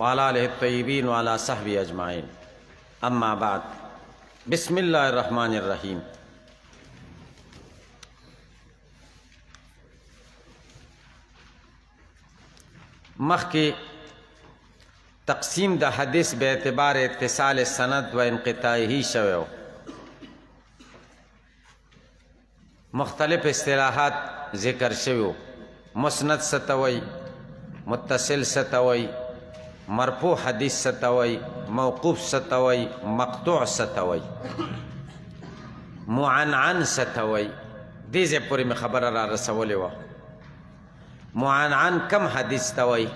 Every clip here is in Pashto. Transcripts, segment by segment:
وعلى آله الطيبين وعلى صحبه أجمعين أما بعد بسم الله الرحمن الرحيم مخی تقسیم د حدیث به اعتبار اتصال سند و انقطاعی شویو مختلف اصطلاحات ذکر شویو مسند ستوي متصل ستوي مرفوع حدیث ستوي موقوف ستوي مقطوع ستوي معنعن ستوي دې ځای پورې مې خبره را رسولې وه معنعن کم حدیث توي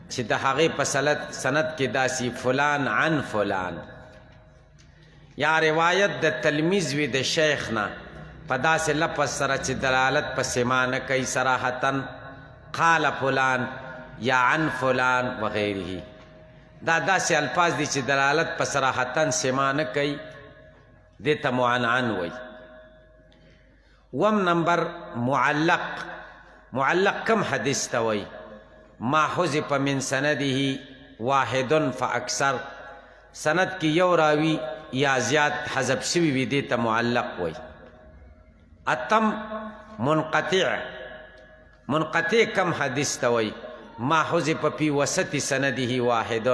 چې د هغې په سند کې داسې فلان عن فلان یا روایت د تلمیذ وي د شیخ نه په داسې لفظ سره چې دلالت په سما نه کوي صراحتا قال فلان یا عن فلان وغیره دا داسې الفاظ دي چې دلالت په صراحتا سما نه کوي دې ته معنعن وایي وم نمبر معلق کم حدیث توي ما حذف من سنده واحد فاکثر سند کی یو راوی یا زیات حذف شوی وي دې ته معلق وایي اتم منقطع کم حدیث توي ما حذف فی وسط سنده واحد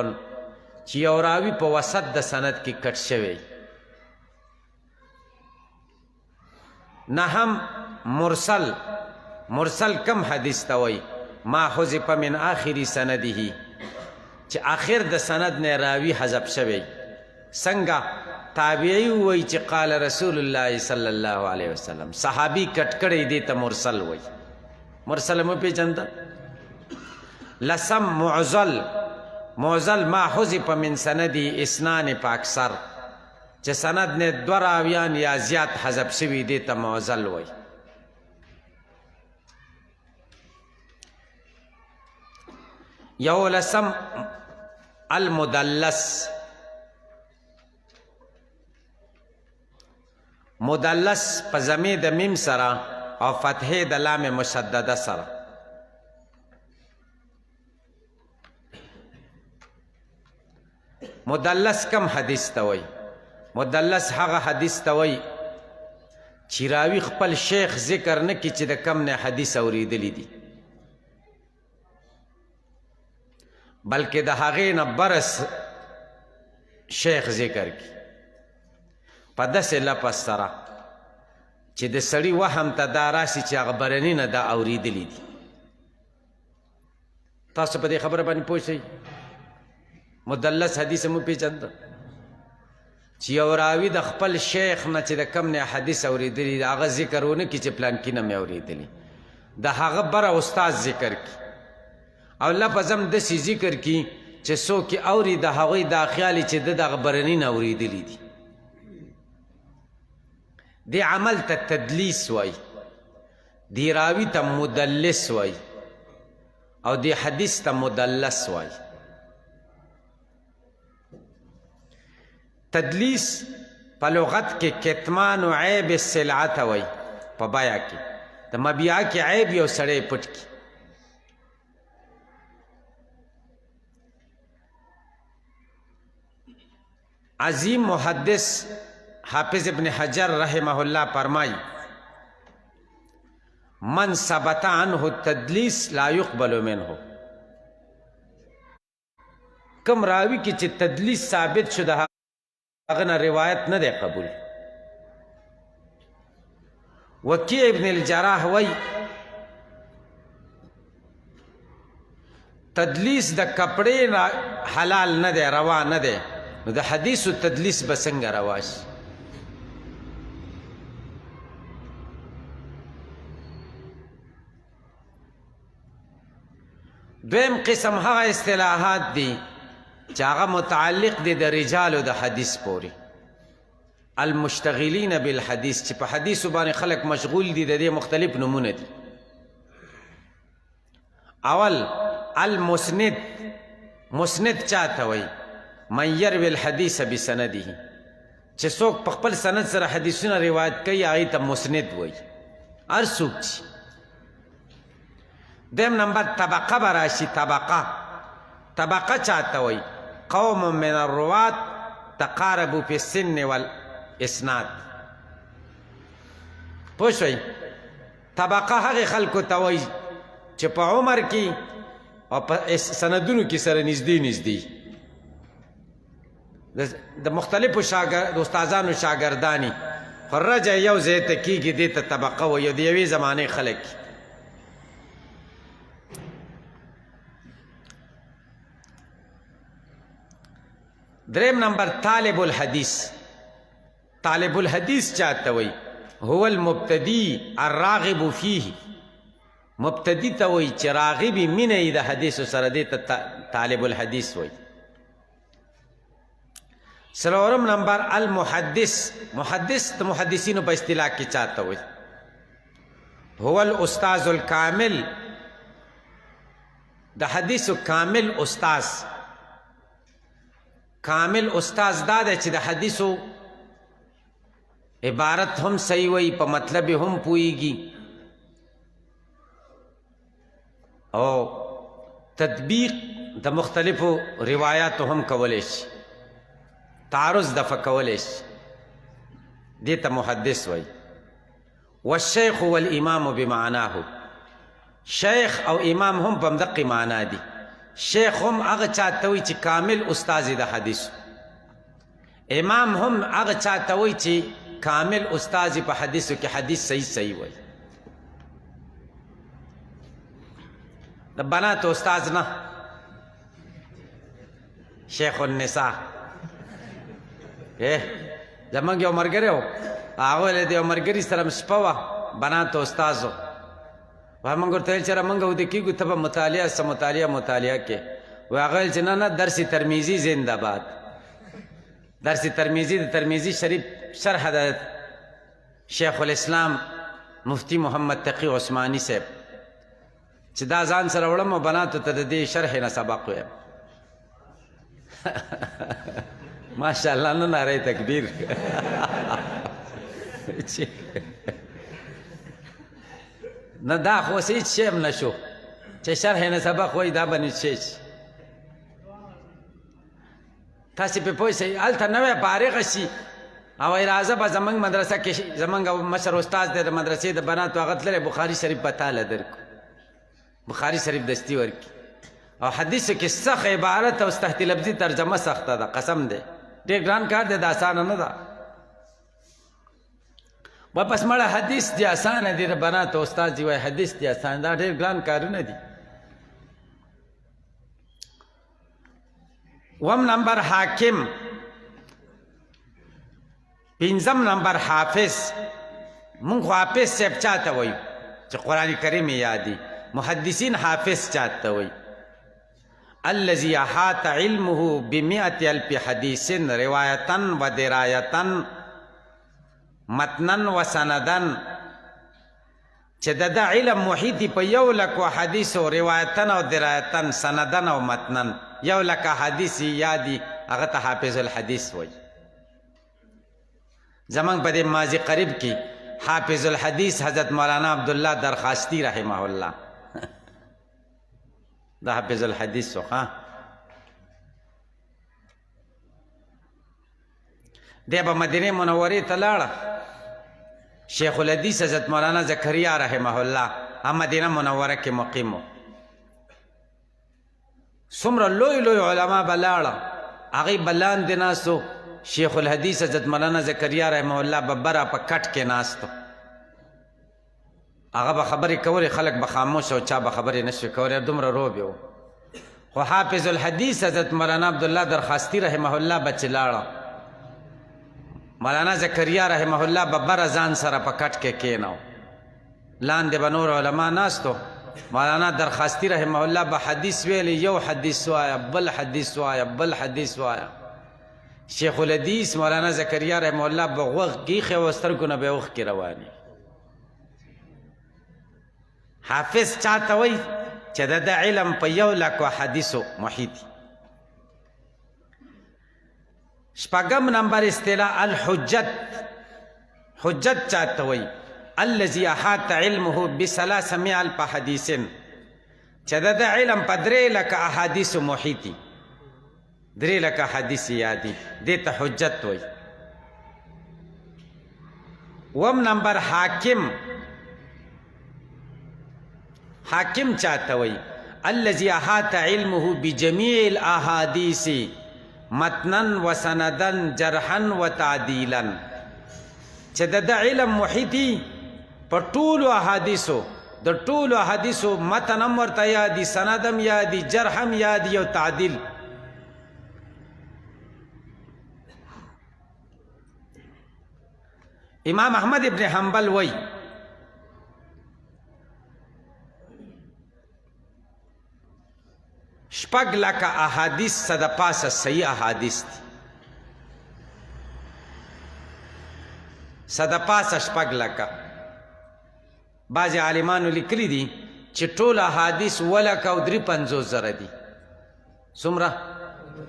چې یو راوی په وسط د سند کې کټ شوی نهم مرسل کم حدیث توي ما حذف من آخر سنده چې آخر د سند نه راوی حذف شوی څنګه تابعی وایي چې قال رسول الله صلی الله علیه وسلم صحابي کټ کړی دی ته مرسل وایي مرسل مو پیژنده لسم معضل ما حذف من سندی اثنان فاکثر چې سند نه دوه راویان یا زیات حذف شوي دی ته معضل وایي یو لسم المدلس په ضمیر د میم سره او فتحې د لام مشدده سره مدلس کم حدیث توي مدلس هغه حدیث توي چې راوي خپل شیخ ذکر نه کړي چې د کم نه حدیث اوریدلی دي بلکې د هغې نه برس شیخ ذکر کی په داسې لفظ سره چې د سړي وهم ته دا راشي چې هغه برني نه دا اوریدلی دي تاسو په دې خبره باندې پوه شئ مدلس حدیث مو پیژنده چې یو راوي د خپل شیخ نه چې د کم نه حدیث اوریدلی دی هغه ذکر ونه کړي چې پلانکي نه مې اوریدلی د هغه بره استاد ذکر کی او لفظ هم داسې ذکر کی چې څوک یې اوري د هغوی دا خیال چې د دغه برني نه اورېدلي دي دې عمل ته تدلیس وایي دې راوي ته مدلس وایي او دې حدیث ته مدلس وایي تدلیس په لغت کې کتمان و عیب السلعه ته وایي په بیه کې د مبیعه کې عیب یو سړی پټ کړي عظیم محدث حافظ ابن حجر رحمه الله فرمائی من ثبت عنه التدلیس لا يقبل منه کم راوی کی چې تدلیس ثابت شده هغه نه روایت نه دی قبول وکیع ابن الجراح وی تدلیس د کپڑے حلال نه دی روا نه دی نو د حدیث و تدلیس به څنګه روا شي دویم قسم هغه اصطلاحات دي چې هغه متعلق دي د رجالو د حدیث پورې المشتغلین بالحدیث چې په حدیثو باندې خلک مشغول دي د دې مختلف نمونه دي اول مسند چاته وایي من يروي الحديث بسنده چې څوک په خپل سند سره حدیثونه روایت کوي هغې ته مسند وایي هر څوک چې دیم نمبر طبقه براشي طبقه طبقه چاته وای قوم من الروات تقاربوا في السن والاسناد. پوه شئ طبقه هغه خلکو ته وای چې په عمر کې او په سندونو کې سره نږدې د مختلفو استادانو شاګردانی خو رجع یو ځای ته کېږي دې ته طبقه وایي د یوې زمانې خلک. دریم نمبر طالب الحدیث. طالب الحدیث چاته وایي هو المبتدی الراغب فيه. مبتدی ته وایي چې راغبي مینه یې د حدیثو سره دې ته طالب الحدیث وایي. سلورم نمبر المحدث. محدث د محدثینو په اصطلاح کې چاته وایي هو الاستاذ الکامل. د حدیثو کامل استاذ. کامل استاذ دا دی چې د حدیثو عبارت هم صحیح وایي په مطلب هم پوهیږي او تطبیق د مختلفو روایاتو هم کولی شي، تعرض دفع کولی شي، دې ته محدث وایي. والشیخ والامام بمعناه. شیخ او امام هم په همدقې معنا دي. شیخ هم هغه چاته وایي چې کامل استاذ د حدیث. امام هم هغه چاته وایي چې کامل استاذ په حدیثو کې حدیث صحیح وایي. د بنات استاذ نه، شیخ النساء. زمونږ یو ملګری و، هغه ویل د یو ملګري سره شپه وه، بناتو استاذ و. موږ ورته ویل چې موږ وده کېږو ته به مطالعه څه مطالعه کې. وی هغه ویل چې نه درس ترمیزي زنده باد. درس ترمیزي د ترمیزي شریف شرح د شیخ الاسلام مفتی محمد تقی عثماني صاحب چې دا ځان سره وړم او بناتو ته د دې شرح نه سبق ویم. ماشاءالله نه نعره تکبیر. نه دا خو هیڅ شی هم نشو چې شرح نه سبق وایي دا به نه شي. تاسې پې پوه شئ هلته نوی فارغه شي او وایي راځه به زموږ مدرسه کې زموږ مشر استاد دی د مدرسې د بناتو هغه تللی بخاري شریف به تاله درکړو، بخاري شریف دستي ورکړي. او حدیثو کې سخت عبارت او تحت لفظي ترجمه سخته ده، قسم دی ډېر ګران کار دی، د اسانه نه ده. واپس مړه حدیث دی اسانه دی، د بناتو استاد دی وایي حدیث دی اسانه، دا ډېر ګران کارونه دي. وم نمبر حاکم. پنځم نمبر حافظ. مونږ خو حافظ صاحب چاته وایو چې قرآن کریم یې یادي. محدثین حافظ چاته وایي الذي احاط علمه بمئة الف حديث رواية ودراية متنا وسندا. چې د علم محیطي په 1,00,000 حدیثو روایتن او درایتن سندن او متنن 1,00,000 حدیث یادي، هغه ته حافظ الحدیث وایي. زمونږ په دې ماضي قریب کې حافظ الحدیث حضرت مولانا عبدالله درخاستی رحمه الله دا حافظ الحدیث وخا دی به مدینه منورې ته لاړه. شیخ الحدیث حضرت مولانا زکریا رحمه الله هم مدینه منوره کې مقیم و. څومره لوی علما به لاړه، هغوی به لاندې ناستو، شیخ الحدیث حضرت مولانا زکریا رحمه الله به بره په کټ کې ناستو. هغه به خبرې کولې، خلک به خاموش او چا به خبرې نشوي کولی، دومره روب یو. خو حافظ الحدیث حضرت مولانا عبدالله درخاستی رحمه الله به چې لاړه، مولانا زکریا رحمه الله به بره ځان سره په کټ کې کېناو، لاندې به نور علما ناستو. مولانا درخاستی رحمه الله به حدیث ویلی، یو حدیث وایا، بل حدیث وایا، بل حدیث وایا. شیخ الحدیث مولانا زکریا رحمه الله به غوږ کیښی او سترګو نه به یې اوښکې روانې. حافظ چاته وایي چې د علم په 1,00,000 حدیثو محیطي. شپږم نمبر اصطلاح الحجت. حجت چاته وایي الذي احاط علمه ب300,000 حدیث چې د علم په 3 لکه احادیث محیطي 3 لکه حدیث یادي دې ته حجت وای. وم نمبر حاکم چاته وای الذي احاط علمه بجميع الاحاديث متنا وسندا جرحا وتعديلا چې د علم محیطي په ټولو احادیثو د ټولو احادیثو متن هم ورته یادي سند هم یادي جرح هم یادي او تعدیل. امام احمد ابن حنبل وای شپږ لکه احادیث صد پاسه صحیح احادیث دي صد پاسه شپږ لکه. بعض عالمانو لیکلی دي چې ټول احادیث ولکه او 350 زره دي. څومره؟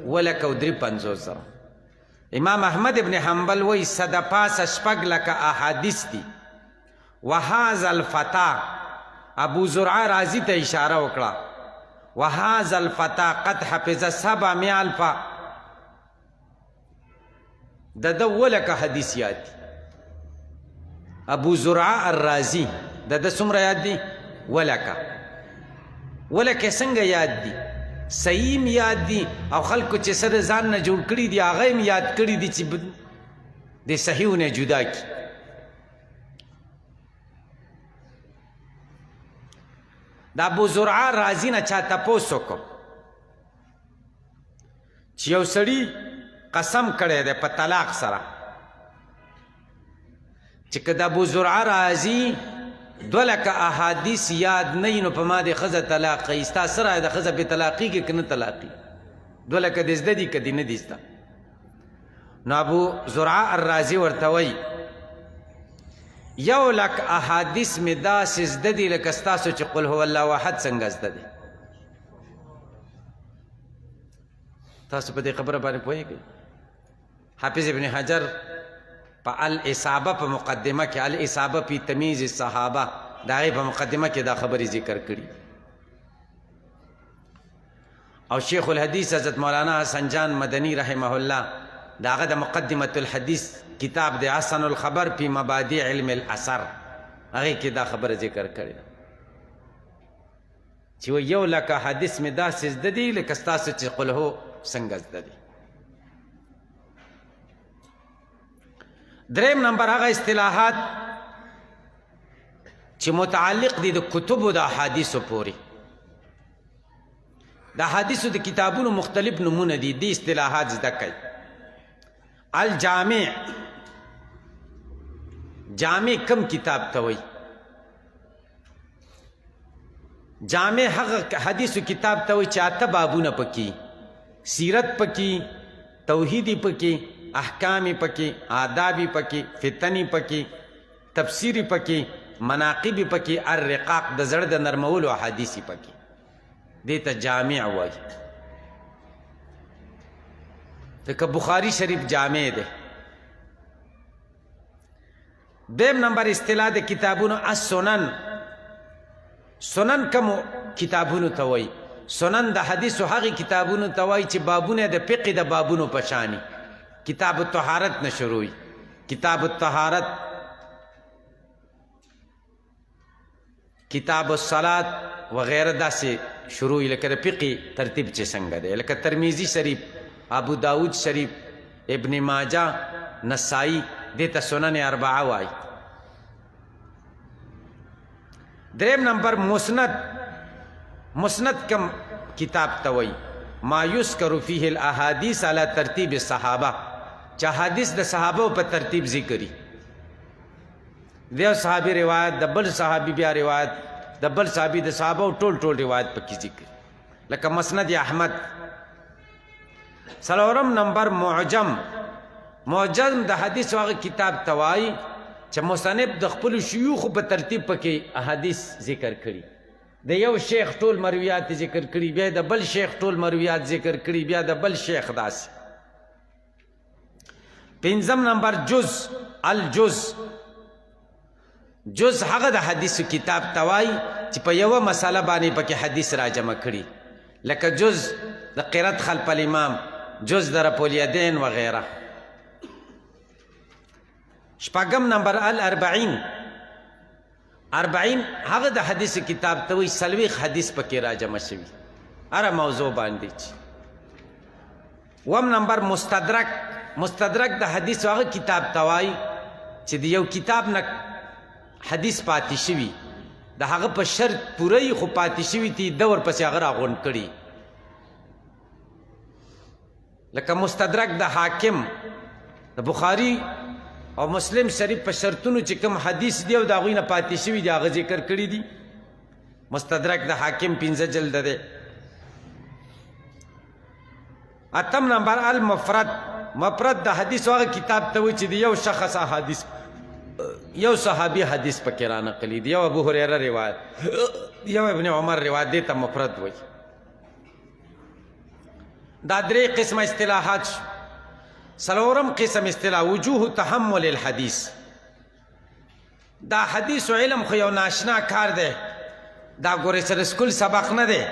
ولکه او 350 زره. امام احمد ابن حنبل وی صد پاسه شپږ لکه احادیث دي. وهذا الفتى ابو زرعه رازی ته اشاره وکړه وهذا الفتى قد حفظ 700 الف د ولکه حدیث یاد دي. ابو زرعه الرازی د څومره یاد دي؟ ولکه څنګه یاد دي؟ صحیح یاد دي او خلکو چې سره ځان نه جوړ کړي دي هغه هم یاد کړي دي چې د صحیحونه جدا کړي. د ابو زرعه رازی نه چا تپوس وکړو چې یو سړي قسم کړی دی په طلاق سره چې که د ابو زرعه رازی 2 لکه احادیث یاد نه وي نو په ما د ښځه طلاق کوي. ستا سره د ښځه بې طلاقېږي که نه طلاقي 2 لکه دې زده دي که دې نه دي زده. نو ابو زرعه الرازی ورته وایي 1 لک احادیث مې داسې زده دي لکه ستاسو چې قل هو الله احد څنګه زده دي. تاسو په دې خبره باندې پوهېږئ؟ حافظ ابن حجر په الاصابه په مقدمه کې الاصابه فی تمیز الصحابه د هغې په مقدمه کې دا خبرې ذکر کړي. او شیخ الحدیث حضرت مولانا حسن جان مدنی رحمه الله د هغه د مقدمة الحدیث کتاب د حسن الخبر فی مبادئ علم الاثر هغې کې دا خبره ذکر کړې ده چې 1 لکه حدیث مې داسې زده دي لکه ستاسو چې قل هو څنګه زده دي. 3 نمبر هغه اصطلاحات چې متعلق دي د کتبو د احادیثو پورې. د احادیثو د کتابونو مختلف نمونه دي دي اصطلاحات زده کوي. الجامع جامع کم کتاب ته وایي؟ جامع هغه حدیثو کتاب ته وایي چې 8 بابونه پکې سیرت پکې توحیدی پکې احکامی پکې آدابی پکې فتنی پکې تفسیری پکې مناقبی پکې الرقاق د زړه د نرمولو احادیثی پکې دې ته جامع وایي. ځکه بخاری شریف جامع دی. 2 نمبر اصطلاح د کتابونو السنن. سنن کوم کتابونو ته وایي؟ سنن د حدیثو هغې کتابونو ته وایي چې بابونه د فقه د بابونو په شاني. کتاب الطهارت نه شروعي کتاب الطهارت کتاب الصلاة وغیره داسې شروعي لکه د فقه ترتیب چې څنګه دی لکه ترمیزی شریف ابو داود شریف ابن ماجه نسائی دې ته سنن 4 وایي. 3 نمبر مسند کم کتاب ته وایي؟ ما یذکر فیه الاحادیث علی ترتیب الصحابه چې حدیث د صحابه په ترتیب ذکري. د یو صحابي روایت د بل صحابي بیا روایت د بل صحابي د صحابه ټول روایت پکې ذکر لکه مسند احمد. 4 نمبر معجم د حدیث هغه کتاب ته وایي چې مصنف د خپلو شیوخو په ترتیب پکې احادیث ذکر کړي. د یو شیخ ټول مرویات ذکر کړي بیا د بل شیخ ټول مرویات ذکر کړي بیا د بل شیخ داسې. 5 نمبر الجز هغه د حدیثو کتاب ته وایي چې په یوه مسله باندې پکې حدیث را جمع کړي، لکه جز د قرات خلف الامام، جز د رفع الیدین وغیره. شپږم نمبر الاربعین. 40 هغه د حدیث کتاب ته وایي 40 حدیث پکې را جمع شوي هره موضوع باندې. اووم نمبر مستدرک. مستدرک د حدیث هغه کتاب ته وایي چې د یو کتاب نه حدیث پاتې شوي، د هغه په شرط پوره یي خو پاتې شوي دي، ده ورپسې هغه راغونډ کړي. لکه مستدرک د حاکم، د بخاري او مسلم شریف په شرطونو چې کوم حدیث دی او د هغوی نه پاتې شوي دي هغه ذکر کړي دي. مستدرک د حاکم 15 جلده دی. اتم نمبر المفرد. مفرد د حدیث هغه کتاب ته وایي چې د یو شخص احادیث، یو صحابي حدیث پکې را نقلی دی، یو ابو هریره روایت، یو ابن عمر روایت، دی ته مفرد وایي. دا درې قسمه اصطلاحات شو. څلورم قسم اصطلاح وجوه تحمل الحدیث. دا حدیث و علم خو یو ناشنا کار دی، دا ګورې سره سکول سبق نه دی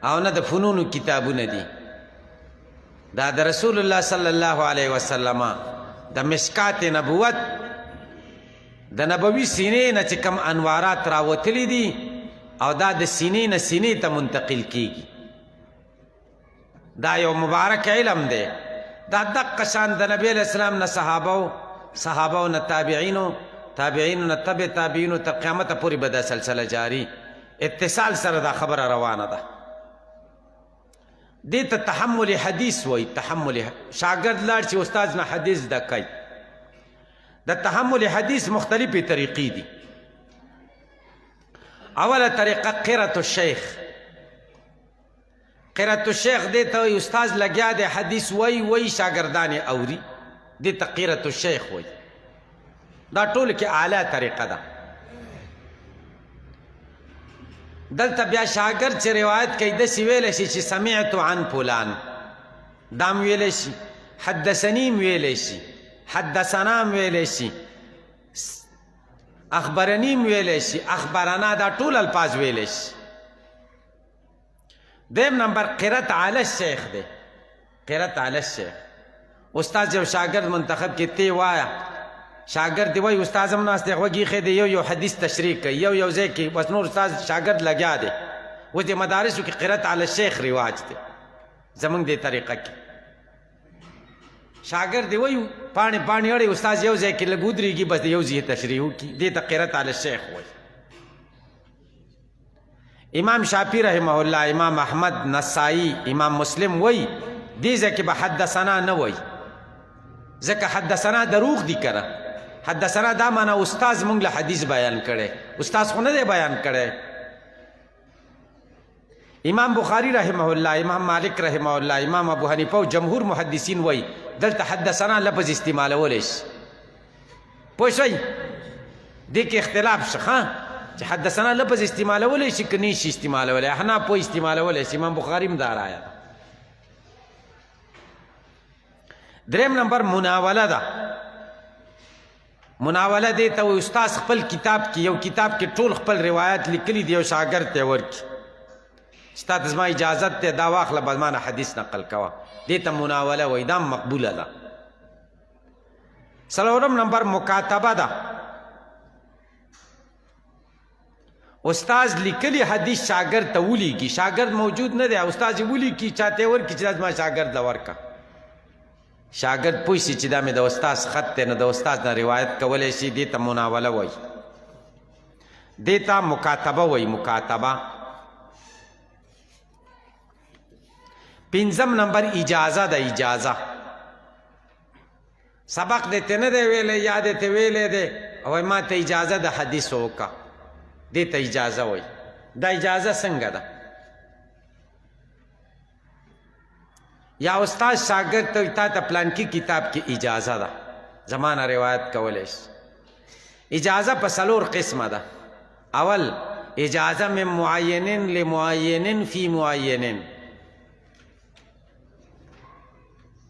او نه د فنونو کتابونه دي. دا د رسول الله صلی الله علیه وسلم د مشکات نبوت، د نبوي سینې نه چې کم انوارات راوتلی دي او دا د سینې نه سینې ته منتقل کیږي. دا یو مبارک علم دی. دا دقه شان د نبی علیہ السلام نه صحابو نه تابعینو نه تبع تابعینو تر قیامته پورې به دا سلسله جاری، اتصال سره دا خبره روانه ده. دې ته تحمل حدیث وایي. تحمل شاګرد لاړ چې استاد نه حدیث زده کوي. د تحمل حدیث مختلفې طریقې دي. اوله طریقه قرة الشیخ. قرة الشیخ دې ته وایي استاد لګیا دی حدیث وایي شاګردان یې اوري، دې ته قرة الشیخ وایي. دا ټول کې اعلی طریقه ده. دلته بیا شاګرد چې روایت کوي داسې ویلی شي چې سمعت عن فلان، دام ویلی شي، حدثنیم ویلی شي، حدثنام ویلی شي، اخبرنیم ویلی شي، اخبرنا، دا ټول الفاظ ویلی شي. دیم نمبر قرات علی الشیخ دی. قرات علی الشیخ. استاد یو شاګرد منتخب کې تی وایا، شاګرد دی وایي استاد هم ناست دی غوږ ایښی دی، یو حدیث تشریح کوي، یو ځای کې بس نور استاد شاګرد لګیا دی. اوس د مدارسو کې قرات علی الشیخ رواج دی. زمونږ دې طریقه کې شاګرد دی وایي پاڼې اړې استاد یو ځای کې لږ ودرېږي بس د یو ځای تشریح وکړي، دې ته قرات علی الشیخ وایي. امام شافعي رحمه الله، امام احمد، نسائی، امام مسلم وایي دې ځای کې به حدثنا نه وایي، ځکه حدثنا دروغ دي کنه. حدثنا دا معنی استاز مونږ له حدیث بیان کړي، استاز خو نه دی بیان کړي. امام بخاری رحمه الله، امام مالک رحمه الله، امام ابو حنیفه او جمهور محدثین وایي دلته حدثنا لفظ استعمالولی شي. پوه شئ؟ دې کې اختلاف شته چې حدثنا لفظ استعمالولی شي که نه شي استعمالولی. احناف وایي استعمالولی شي، امام بخاري هم دا رایه ده. دریم نمبر مناوله ده. مناوله دې ته وایي استاز خپل کتاب کې، یو کتاب کې ټول خپل روایات لیکلي دي، یو شاګرد ته ورکړي، استاد زما اجازت ته دا واخله بس ما نه حدیث نقل کوه، دې ته مناوله وایي. دا مقبوله ده. څلورم نمبر مکاتبه ده. استاز لیکلی حدیث شاګرد ته ولیکي، شاګرد موجود نه دی، استاد یې ولیکي چاته ورکړي چې دا زما شاګرد له ورکه. شاګرد پوه شي چې دا مې د استاز خط دی، نو د استاد نه روایت کولی شي، دې ته مناوله وایي. دې ته مکاتبه وایي. مکاتبه. پنځم نمبر اجازه ده. اجازه سبق دې ته نه دی ویلی، یا دې ته ویلی دی او ما ته اجازه ده حدیث وکړه، دې ته اجازه وایي. دا اجازه څنګه ده؟ یا استاد شاګرد ته تا ته پلانکي کتاب کې اجازه ده زمانه روایت کولی شي. اجازه په څلور قسمه ده. اول اجازه من معین لمعین فی معین.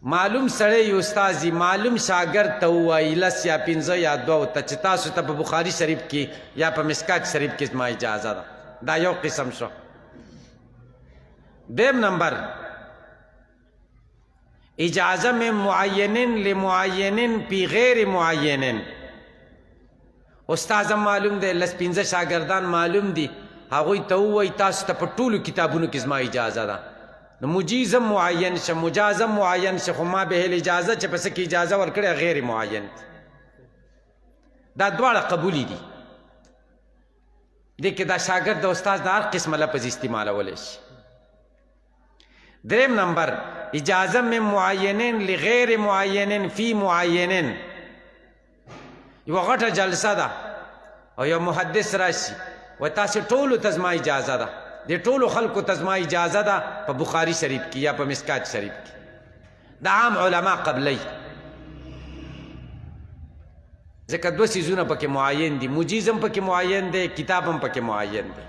معلوم سړی یو استاد معلوم شاګرد ته ووایي لس یا 15 یا 2 ته چې تاسو ته په بخاري شریف کې یا په مسکات شریف کې زما اجازه ده، دا یو قسم شو. دویم نمبر اجازه میں معینن لمعینن پی غیر معینن. استاد معلوم دی لس 15 شاګردان معلوم دي، هغوی ته ووایي تاسو ته په ټولو کتابونو کې زما اجازه ده. نو مجیزم معین شه مجازم معین شه، خو ما به الاجازه چې پس کې اجازه ورکړې غیر معین، دا دواړه قبولی دي. دې کې دا شاګرد د استاد د هر قسمه لفظ استعمالولی شي. دریم نمبر اجازه من معینن لغیر معینن فی معینن. یوه غټه جلسه ده او یو محدث راشي وایي تاسې ټولو ته زما اجازه ده، د ټولو خلکو ته زما اجازه ده په بخاري شریف کې یا په مسکات شریف کې. د عام علما قبلی، ځکه 2 څیزونه پکې معین دي، مجیز هم پکې معین دی، کتاب هم پکې معین دی.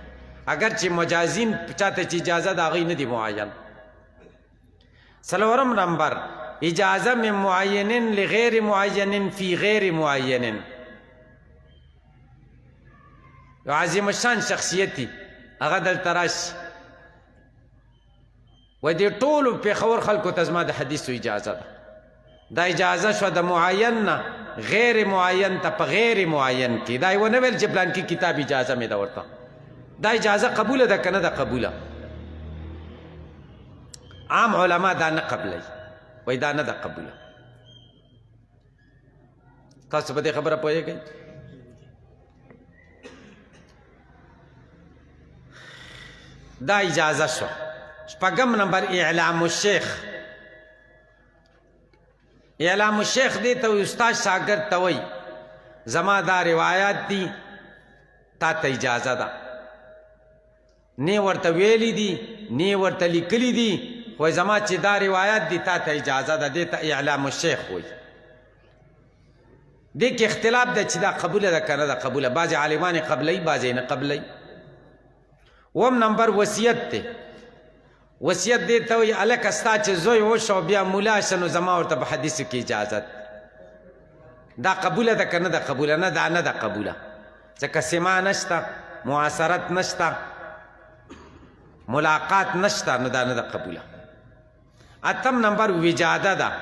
اگر چې مجازین چاته چې اجازه ده هغوی نه دي معین. څلورم نمبر اجازه من معینن لغیر معینن فی غیر معینن. یو عظیم الشان شخصیت دی، هغه دلته راشي وایي دې ټولو پېښور خلکو ته زما د حدیثو اجازه ده. دا اجازه شوه د معین نه غیر معین ته په غیر معین کې. دا یې ونه ویل چې پلانکي کتاب اجازه مې ده ورته. دا اجازه قبوله ده که نه ده قبوله؟ عام علما دا نه قبلی، وایي دا نه ده قبوله. تاسو په دې خبره پوهېږئ؟ دا اجازه شو. شپږم نمبر اعلام الشیخ. اعلام الشیخ دې ته استاد شاګرد ته وایي زما دا روایات دي تا ته اجازه ده، نه ورته ویلی دي نه ورته لیکلی دي، خو زما چې دا روایات دي تا ته اجازه ده. دې ته اعلام الشیخ وایي. دې کې اختلاف ده چې دا قبوله ده که نه ده قبوله. بعضې عالمان یې قبلوي بعضې یې نه قبلوي. اووم نمبر وصیت دی. وصیت دې ته وایي هلکه ستا چې زوی وشو بیا مولا شه نو زما ورته په حدیثو کې اجازت. دا قبوله ده که نه ده قبوله؟ نه دا نه ده قبوله، ځکه سما نشته، معاصرت نشته، ملاقات نشته، نو دا نه ده قبوله. اتم نمبر وجاده ده.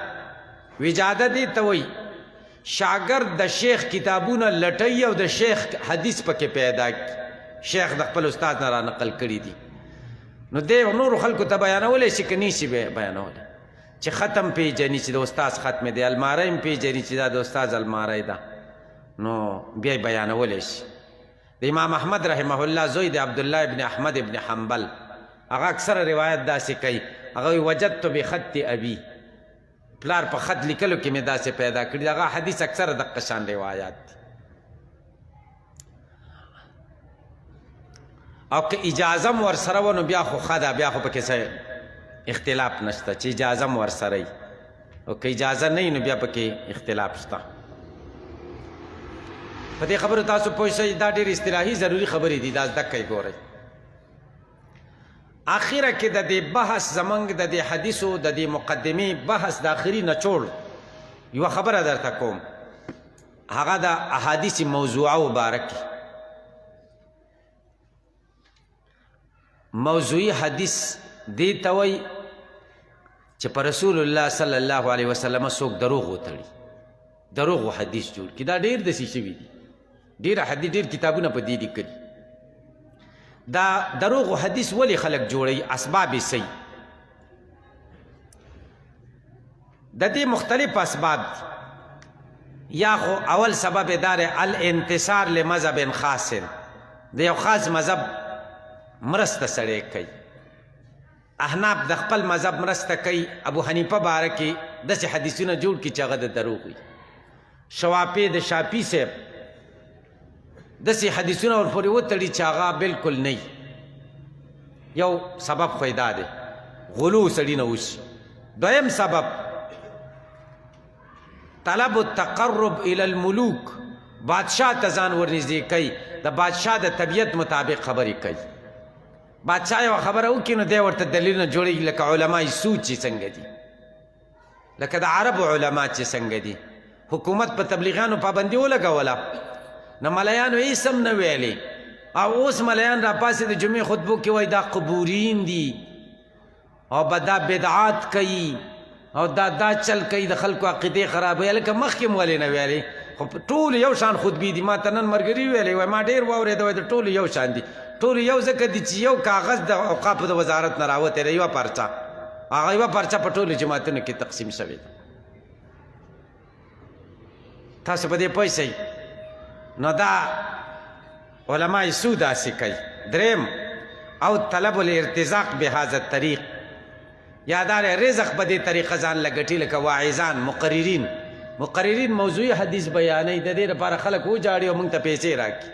وجاده دې ته وایي شاګرد د شیخ کتابونه لټوي او د شیخ حدیث پکې پیدا کړي، شیخ د خپل استاد نه را نقل کړي دي، نو دی نورو خلکو ته بیانولی شي که نشي بیانولی. چې ختم پیژني چې د استاد ختم دی، الماری هم پیژني چې دا د استاد الماری ده، نو بیا یې بیانولی شي. د امام احمد رحمه الله زوی د عبدالله ابن احمد ابن حنبل، هغه اکثره روایت داسې کوي، هغه وجدت بخط ابي، پلار په خط لیکلو کې مې داسې پیدا کړي. هغه حدیث اکثره دقه شان روایات دي. او که اجازه م ورسره و نو بیا خو ښه ده، بیا خو پکې څه اختلاف نشته چې اجازه م ورسره وي، او که اجازه نه وي نو بیا پکې اختلاف شته. په دې خبرو تاسو پوه شئ. دا ډېر اصطلاحي ضروري خبرې دي، دا زده کړئ. ګورئ اخره کې د دې بحث زمونږ د دې حدیثو د دې مقدمې بحث د آخري نچوړ یوه خبره درته کوم، هغه د احادیث موضوعه مبارکې. موضوعي حدیث دې ته وایي چې په رسول الله صلی الله علیه وسلم څوک دروغ وتړي، دروغ حدیث جوړ کړي. دا ډېر داسې شوي دي، ډېر کتابونه په دې لیکلي. دا دروغ حدیث ولې خلک جوړوي؟ اسباب یې صحیح، د دې مختلف اسباب دي. یا خو اول سبب یې دا دی الانتصار لمذهب خاص، د یو خاص مذهب مرسته سړی کوي. احناف د خپل مذهب مرسته کوي، ابو حنیفه باره کې داسې حدیثونه جوړ کړي چې هغه د دروغ وي. شوافی د شافعي صاحب داسې حدیثونه ورپورې وتړي چې هغه بلکل نه وي. یو سبب خو یې دا دی غلو سړي نه وشي. دویم سبب طلب التقرب الى الملوک، بادشاہ ته ځان ورنږدې کوي، د بادشاہ د طبیعت مطابق خبرې کوي. بادشاہ یوه خبره وکړي نو دی ورته دلیلونه جوړوي، لکه علماء سوچ چې څنګه دي، لکه د عربو علما چې څنګه دي حکومت په تبلیغانو پابندي ولګوله نو ملیانو هیڅ هم نه ویلې او اوس ملیان را پاسې د جمعې خطبو کې وایي دا قبورین دي او به دا بدعات کوي او دا چل کوي د خلکو عقیدې خرابوي لکه مخکې م ولې نه ویلې خو ټول یو شان خطبې دي ما ته نن ملګري ویلې وایي ما ډېر واورېده وایي د ټولو یو شان دي ټول یو ځکه دي چې یو کاغذ د اوقافو د وزارت نه راوتی دی یوه پرچه هغه یوه پرچه په ټولو جماعتونو کې تقسیم شوې ده تاسو په دې پوه شئ نو دا علما یې څو داسې کوي دریم او طلب الارتزاق بهذا الطریق یا دا رزق په دې طریقه ځان لګټي لکه واعظان مقررین موضوعي حدیث بیانوي د دې لپاره خلک وجاړي او موږ ته پیسې راکړي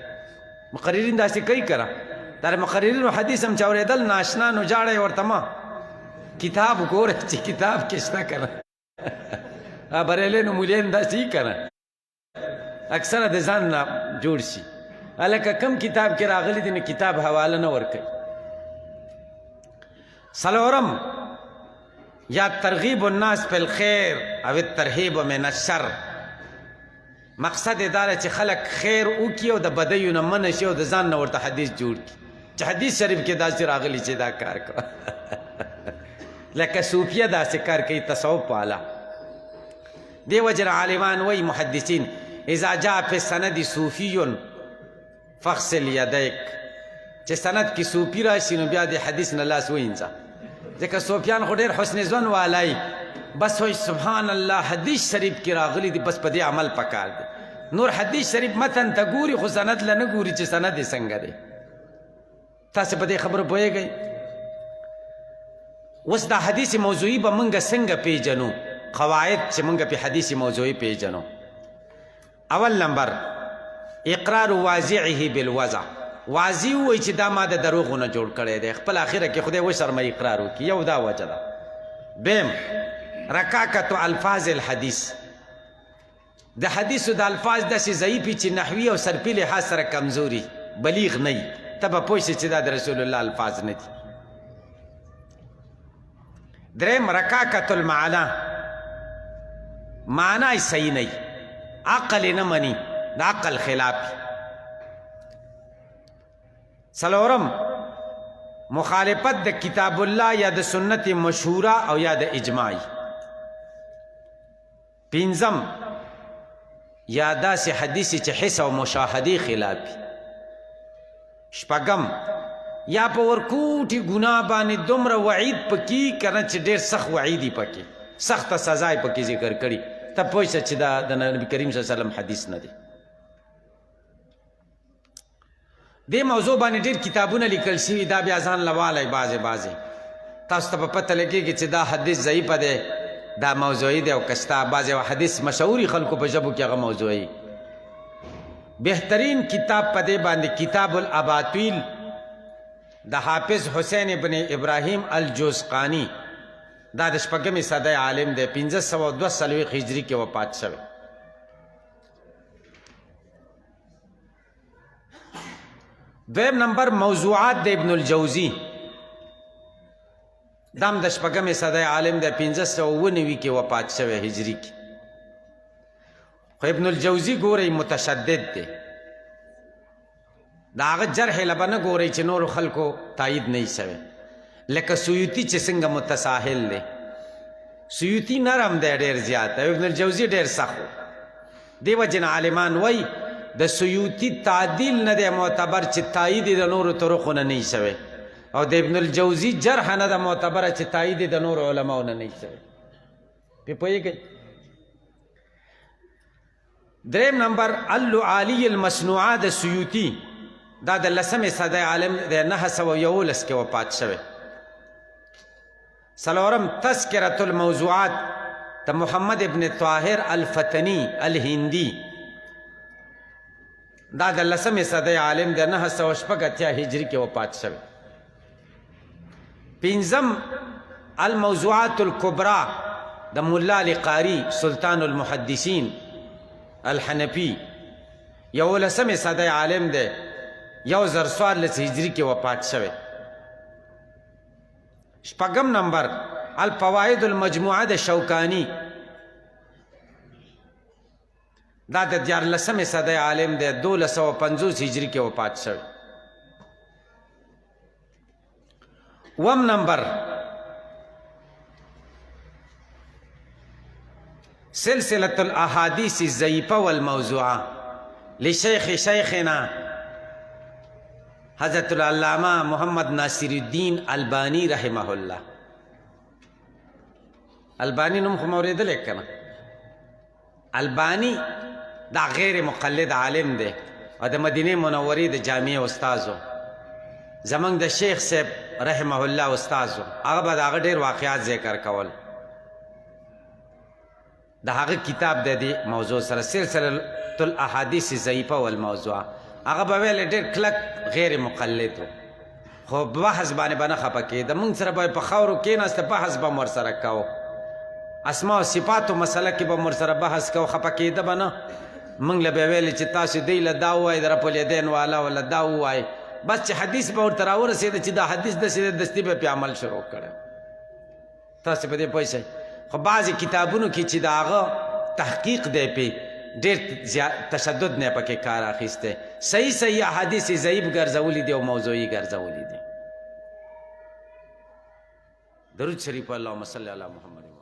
مقررین داسې کوي که نه دا مقررینو حدیث هم چې اورېدل ناشنا نو جاړی ورته ما کتاب ګوره چې کتاب کې شته که نه بریلین مولین داسې که نه اکثره د ځان نه جوړ شي هلکه کم کتاب کې راغلی دی نو کتاب حواله نه ورکوي څلورم یا ترغیب الناس فی الخیر او الترهیب من الشر مقصد یې دا چې خلک خیر وکړي او د بدیو نه منع شي او د ځان نه ورته حدیث جوړ کړي چې حدیث شریف کې داسې راغلی چې دا کار کوه لکه صوفیه داسې کار کوي تصوف والا دې وجه نه عالمان وایي محدثین اذا جاء فی السند صوفی فاغسل یدیک چې سند کې صوفي راشي نو بیا د حدیث نه لاس وینځه ځکه صوفیان خو ډېر حسن ظن والای بس وای سبحان الله حدیث شریف کې راغلی دی بس په دې عمل پکار دی نور حدیث شریف متن ته ګوري خو سند له نه ګوري چې سند یې څنګه دی تاسو په دې خبرو پوهېږئ اوس دا حدیث موضوعي به موږ څنګه پیژنو قواعد چې موږ په حدیث موضوعي پیژنو اول نمبر اقرار واضعه بالوضع واضح وایي چې دا ما د دروغو نه جوړ کړی دی خپل اخره کې خدای وشرموي اقرار وکړي یو دا وجه ده دویم رکاکت الفاظ الحدیث د حدیثو د الفاظ داسې ضعیفي چې نحوي او صرفي لحاظ سره کمزوري بلیغ نه وي ته به پوه شې چې دا د رسول الله الفاظ نه دي دریم رکاکت المعنا معنا یې صحیح نه وي عقل یې نه مني د عقل خلاف څلورم مخالفت د کتاب الله یا د سنت مشهوره او یا د اجماعي پنځم یا داسې حدیث چې حس او مشاهدې خلاف شپږم یا په ورکوټي ګناه باندې دومره وعید پکې که نه چې ډېر سخت وعیدي پکې سخته سزا یې پکې ذکر کړي ته پوه شه چې دا د نبي کریم صلی الله علیه وسلم حدیث نه دی دې موضوع باندې ډېر کتابونه لیکل شوي دا بیا ځان لوالی بعضې تاسو ته په پته لګېږي چې دا حدیث ضعیفه دی دا موضوعي دی او که شته بعضې حدیث مشهوري خلکو په ژبو کې هغه موضوعي بهترین کتاب په دې باندې کتاب الاباطیل د حافظ حسین ابن ابراهیم الجوزقانی دا د شپږمې صدۍ عالم دی 1542 هجري کې وفات شوی دویم نمبر موضوعات د ابن الجوزی دام د شپږمې صدۍ عالم دی 1599 کې وفات شوی هجري کې خو ابن الجوزی ګورئ متشدد دی د هغه جرح له به نه ګورئ چې نورو خلکو تایید نه شوی لکه سیوطي چې څنګه متساهل دی سیوطي نرم دی ډېر زیات او ابن الجوزی ډېر سخت دی وجه نه عالمان وایي د سیوطي تعدیل نه دی معتبر چې تایید د نورو طرقو نه نه شوی او د ابن الجوزی جرح نه ده معتبره چې تایید د نورو علماو نه نه شوی پې پوهېږئ دریم نمبر اللعالی المصنوعه د سیوطي دا د 10مې صدۍ عالم د 911 کې وفات شوی څلورم تذکرة الموضوعات د محمد ابن طاهر الفتنی الهندی دا د 10مې صدۍ عالم د 980 هجري کې وفات شوی پنځم الموضوعات الکبرى د ملا علی قاری سلطان المحدثین الحنفی 11مې صدۍ عالم دی 1014 هجري کې وفات شوی شپږم نمبر الفوائد المجموعه د شوکانی دا د 14مې صدۍ عالم دی 1250 هجري کې وفات شوی. وم نمبر سلسلة الاحاديث الضعيفة والموضوعة شیخنا حضرت العلامہ محمد ناصر الدین البانی رحمه الله. البانی نوم خو موریدلی کنه. البانی دا غیر مقلد عالم دی او د مدینه منورې د جامع استازو. زمنګ د شیخ صاحب رحمه الله استازو هغه به د هغه ډېر واقعات ذکر کول. د هغه کتاب د دې موضوع سره سلسله الاحاديث الضعيفة والموضوعة هغه به ویل ډېر کلک غیر مقلد و خو بحث باندې به نه خفه کېده. موږ سره به په خاورو کېناسته بحث به م ورسره کوو. اسماء و صفاتو مسله کې به م ورسره بحث کوو. خفه کېده به نه. موږ له به ویلې چې تاسو دی له دا ووایئ د رب الیدین والا ولا دا ووایئ. بس چې حدیث به ورته راورسېده چې دا حدیث داسې دی دستي به پې عمل شروع کړی. تاسې په دې پوه شئ. خو بعضې کتابونو کې چې د هغه تحقیق دی پې ډېر تشدد نه پکې کار اخیسته. صحیح احادیث ضعیف ګرځولي دي او موضوعي ګرځولي دي. درود شریف اللهم صل علی محمد.